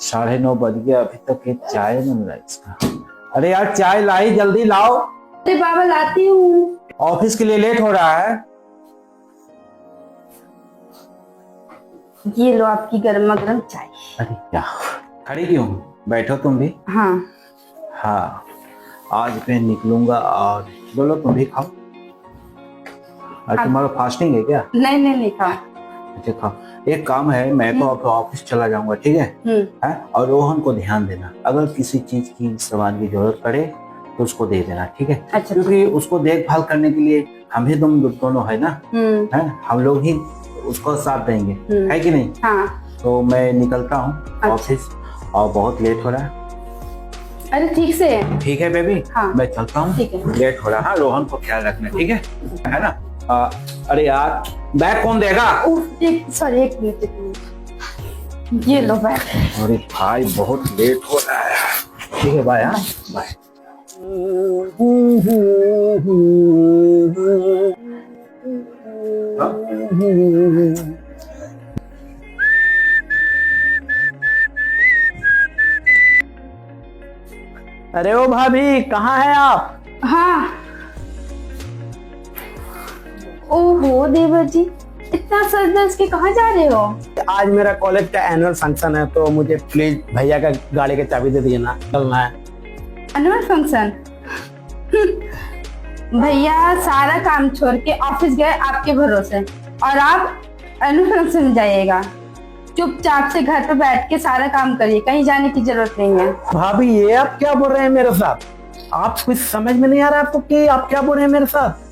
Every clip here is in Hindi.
9:30 बज गए, अभी तक एक चाय नहीं मिला इसका। अरे यार चाय लाई, जल्दी लाओ। अरे बाबा लाती हूँ। ऑफिस के लिए लेट हो रहा है। ये लो आपकी गर्मा गर्म चाय। अरे क्या खड़ी क्यों, बैठो तुम भी। हाँ हाँ आज मैं निकलूंगा और बोलो तुम भी खाओ। आज तुम्हारा फास्टिंग है क्या? नहीं नहीं नहीं खाओ। अच्छा खाओ। एक काम है, मैं तो अब ऑफिस चला जाऊंगा, ठीक है? और रोहन को ध्यान देना, अगर किसी चीज की सामान की जरूरत पड़े तो उसको दे देना, ठीक है? अच्छा। क्योंकि उसको देखभाल करने के लिए हम ही तुम दोनों है ना, है हम लोग ही उसको साथ देंगे, है कि नहीं? हाँ। तो मैं निकलता हूँ अच्छा। ऑफिस, और बहुत लेट हो रहा है। अरे ठीक से। ठीक है बेबी। हाँ। मैं चलता हूँ, लेट हो रहा है। हाँ रोहन को ख्याल रखना, ठीक है ना? अरे यार बैग कौन देगा? सॉरी एक मिनट, ये लो बैग। अरे भाई बहुत लेट हो रहा है। ठीक है बाय। हाँ बाय। अरे ओ भाभी कहाँ हैं आप? हाँ। ओहो देवर जी, इतना सज धज के कहाँ जा रहे हो? आज मेरा कॉलेज का एनुअल फंक्शन है, तो मुझे प्लीज भैया का गाड़ी की चाबी दे दिए ना, चलना है। Annual function? भैया सारा काम छोड़ के ऑफिस गए आपके भरोसे, और आप एनुअल फंक्शन में जाइएगा? चुपचाप से घर पे बैठ के सारा काम करिए, कहीं जाने की जरूरत नहीं है। भाभी ये आप क्या बोल रहे हैं मेरे साथ? आप कुछ समझ में नहीं आ रहा आपको कि आप क्या बोल रहे हैं मेरे साथ?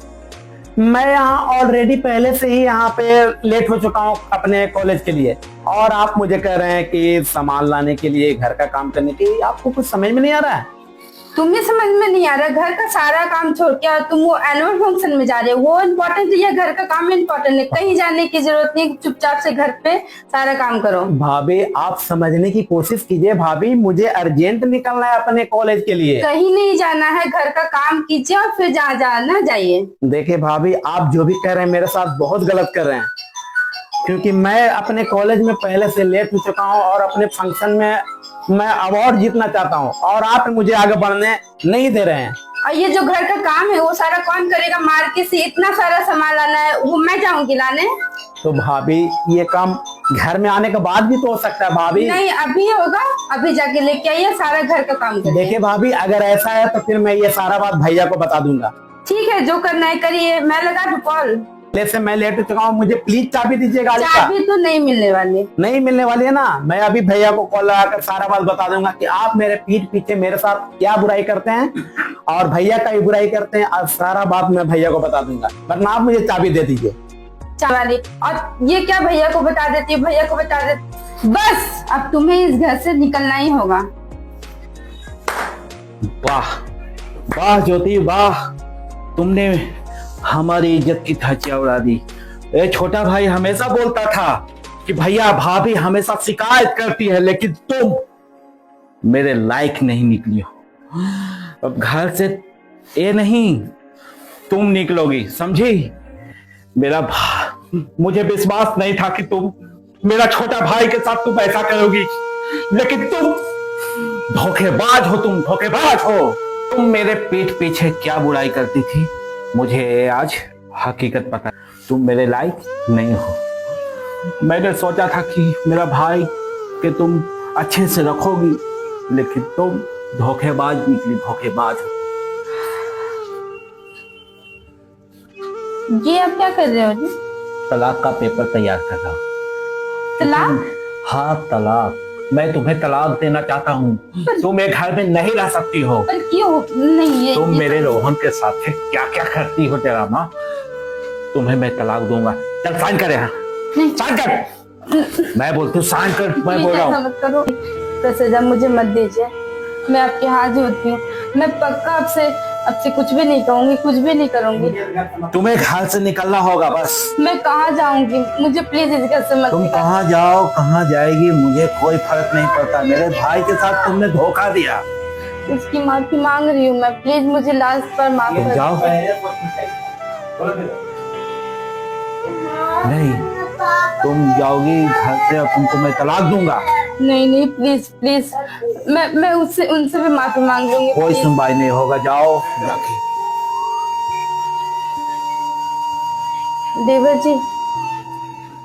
मैं यहाँ ऑलरेडी पहले से ही यहाँ पे लेट हो चुका हूँ अपने कॉलेज के लिए, और आप मुझे कह रहे हैं कि सामान लाने के लिए, घर का काम करने के लिए। आपको कुछ समझ में नहीं आ रहा है? तुम्हें समझ में नहीं आ रहा? घर का सारा काम छोड़ के और तुम वो एनुअल फंक्शन में जा रहे हो, वो इम्पोर्टेंट है या घर का काम इम्पोर्टेंट है? कहीं जाने की जरूरत नहीं, चुपचाप से घर पे सारा काम करो। भाभी आप समझने की कोशिश कीजिए भाभी, मुझे अर्जेंट निकलना है अपने कॉलेज के लिए। कहीं नहीं जाना है, घर का काम कीजिए और फिर जहाँ जाना जाइए। देखिए भाभी आप जो भी कह रहे हैं मेरे साथ बहुत गलत कर रहे हैं, क्योंकि मैं अपने कॉलेज में पहले से लेट हो चुका हूँ, और अपने फंक्शन में मैं अवार्ड जीतना चाहता हूँ, और आप मुझे आगे बढ़ने नहीं दे रहे हैं। और ये जो घर का काम है वो सारा कौन करेगा? मार्केट से इतना सारा सामान लाना है, वो मैं जाऊंगी लाने? तो भाभी ये काम घर में आने के बाद भी तो हो सकता है भाभी। नहीं अभी होगा, अभी जाके लेके आइए, सारा घर का काम करिए। देखिए भाभी अगर ऐसा है तो फिर मैं ये सारा बात भैया को बता दूंगा। ठीक है, जो करना है करिए, मैं लगा दूं कॉल। से मैं लेट हो चुका हूँ, मुझे प्लीज चाबी दीजिए गाड़ी का। चाबी तो नहीं मिलने वाली। नहीं मिलने वाली है ना? मैं अभी भैया को कॉल लगाकर सारा बात बता दूंगा कि आप मेरे पीठ पीछे मेरे साथ क्या बुराई करते हैं, और भैया का भी बुराई करते हैं, और सारा बात मैं भैया को बता दूंगा। वरना आप मुझे चाबी दे दीजिए। चाबी? और ये क्या भैया को बता देती है? भैया को बता दे। बस अब तुम्हें इस घर से निकलना ही होगा। वाह वाह ज्योति वाह, तुमने हमारी इज्जत की धज्जियां उड़ा दी। ए छोटा भाई हमेशा बोलता था कि भैया भाभी हमेशा शिकायत करती है, लेकिन तुम मेरे लायक नहीं निकली हो। अब घर से ये नहीं तुम निकलोगी, समझी? मुझे विश्वास नहीं था कि तुम मेरा छोटा भाई के साथ तुम ऐसा करोगी, लेकिन तुम धोखेबाज हो, तुम धोखेबाज हो। तुम मेरे पीठ पीछे क्या बुराई करती थी, मुझे आज हकीकत पता। तुम मेरे लायक नहीं हो। मैंने सोचा था कि मेरा भाई के तुम अच्छे से रखोगी, लेकिन तुम धोखेबाज निकली, धोखेबाज। ये अब क्या कर रहे हो जी? तलाक का पेपर तैयार कर रहा हूँ। तलाक? हाँ तलाक। मैं तुम्हें तलाक देना चाहता हूँ। तुम एक घर में नहीं रह सकती हो। पर क्यों नहीं? तुम मेरे रोहन के साथ क्या क्या करती हो तेरा माँ, तुम्हें मैं तलाक दूंगा। चल साइन कर यहाँ, साइन कर। मैं बोलती हूँ साइन कर, मैं बोल रहा हूँ। तो सजा मुझे मत दीजिए, मैं आपके हाथ जोड़ती हूँ। मैं पक्का आपसे कुछ भी नहीं कहूंगी, कुछ भी नहीं करूंगी। तुम्हें घर से निकलना होगा बस। मैं कहाँ जाऊंगी? मुझे प्लीज इस घर से मत। तुम कहाँ जाओ कहाँ जाएगी मुझे कोई फर्क नहीं पड़ता। मेरे भाई के साथ तुमने धोखा दिया। इसकी माफी मांग रही हूँ मैं, प्लीज मुझे लास्ट पर माफ कर। जाओ। नहीं तुम जाओगी घर से और तुमको मैं तलाक दूंगा। नहीं नहीं, प्लीज प्लीज, मैं उससे उनसे भी माफी मांग लूंगी। कोई please। सुनवाई नहीं होगा, जाओ जाके। देवर जी,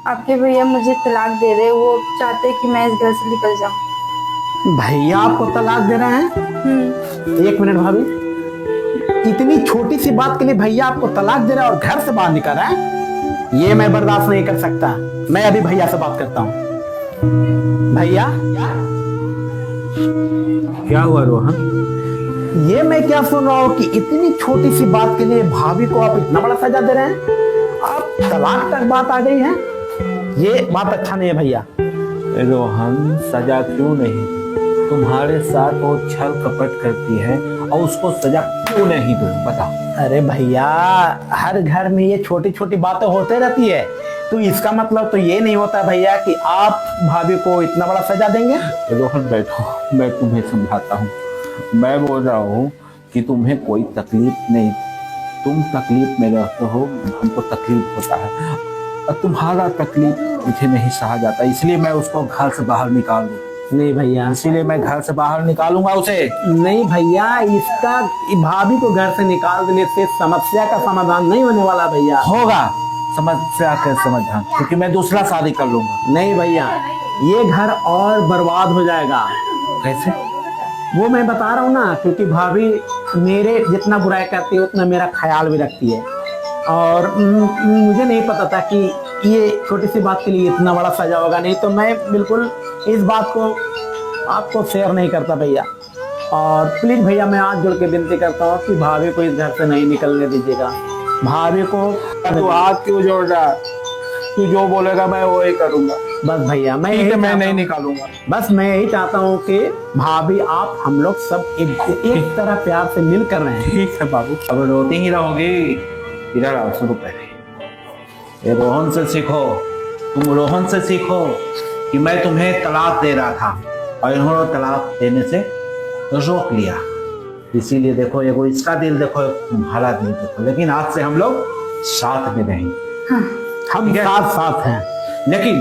आपके भैया मुझे तलाक दे रहे हैं, वो चाहते हैं कि मैं इस घर से निकल जाऊं। भैया आपको तलाक दे रहे हैं? एक मिनट भाभी, इतनी छोटी सी बात के लिए भैया आपको तलाक दे रहा है और घर से बाहर निकल रहा है? ये मैं बर्दाश्त नहीं कर सकता। मैं अभी भैया से बात करता हूँ। भैया, क्या हुआ रोहन? ये मैं क्या सुन रहा हूँ कि इतनी छोटी सी बात के लिए भाभी को आप इतना बड़ा सजा दे रहे हैं? आप तलाक तक बात आ गई है, ये बात अच्छा नहीं है भैया। रोहन, सजा क्यों नहीं? तुम्हारे साथ वो छल कपट करती है और उसको सजा क्यों नहीं दूं? बताओ। अरे भैया, हर घर में ये छोटी छोटी बातें होते रहती है, तो इसका मतलब तो ये नहीं होता भैया कि आप भाभी को इतना बड़ा सजा देंगे। रोहन बैठो, मैं तुम्हें समझाता हूँ। मैं बोल रहा हूँ कि तुम्हें कोई तकलीफ नहीं, तुम तकलीफ में रहते हो, हमको तकलीफ होता है और तुम्हारा तकलीफ मुझे नहीं सहा जाता, इसलिए मैं उसको घर से बाहर निकाल दूं। नहीं भैया, इसीलिए मैं घर से बाहर निकालूंगा उसे। नहीं भैया, इसका भाभी को घर से निकाल देने से समस्या का समाधान नहीं होने वाला भैया। होगा समस्या का समाधान, क्योंकि मैं दूसरा शादी कर लूंगा। नहीं भैया, ये घर और बर्बाद हो जाएगा। कैसे? वो मैं बता रहा हूँ ना, क्योंकि भाभी मेरे जितना बुराई करती है उतना मेरा ख्याल भी रखती है, और मुझे नहीं पता था कि ये छोटी सी बात के लिए इतना बड़ा सजा होगा। नहीं तो मैं बिल्कुल इस बात को आपको शेयर नहीं करता भैया। और प्लीज भैया, मैं हाथ जोड़ के विनती करता हूँ कि भाभी को इस घर से नहीं निकलने दीजिएगा। भाभी को तू हाथ क्यों जोड़ रहा है? तू जो बोलेगा मैं वो ही करूंगा। बस भैया, मैं ठीक है, मैं चाहता नहीं हूँ- निकालूंगा। बस मैं यही चाहता हूँ कि भाभी आप हम लोग सब एक तरह प्यार से मिल कर रहे हैं। ठीक है बाबू, अब रोती ही रहोगी। इधर आओ, सुनो पहले। ये रोहन से सीखो, तुम रोहन से सीखो कि मैं तुम्हें तलाक दे रहा था और इन्होंने तलाक देने से रोक लिया। इसीलिए देखो, एगो इसका दिल देखो, तुम्हारा दिल देखो। लेकिन आज से हम लोग साथ में रहेंगे। हम ठीक है। साथ साथ हैं। लेकिन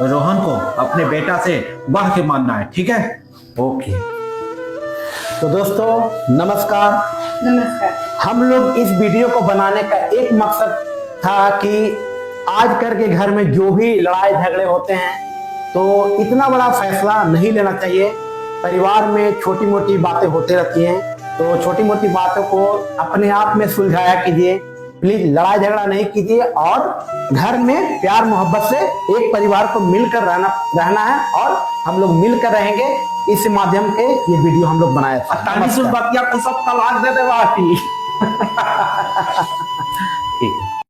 रोहन को अपने बेटा से बढ़ के मानना है, ठीक है? ओके। तो दोस्तों नमस्कार। नमस्कार। हम लोग इस वीडियो को बनाने का एक मकसद था कि आज कर के घर में जो भी लड़ाई झगड़े होते हैं, तो इतना बड़ा फैसला नहीं लेना चाहिए। परिवार में छोटी मोटी बातें होती रहती हैं, तो छोटी मोटी बातों को अपने आप में सुलझाया कीजिए। प्लीज लड़ाई झगड़ा नहीं कीजिए और घर में प्यार मोहब्बत से एक परिवार को मिलकर रहना है, और हम लोग मिलकर रहेंगे। इस माध्यम के ये वीडियो हम लोग बनाए थे। ताली सुन बात, या तो सब तलाक दे दे बाकी। ठीक है।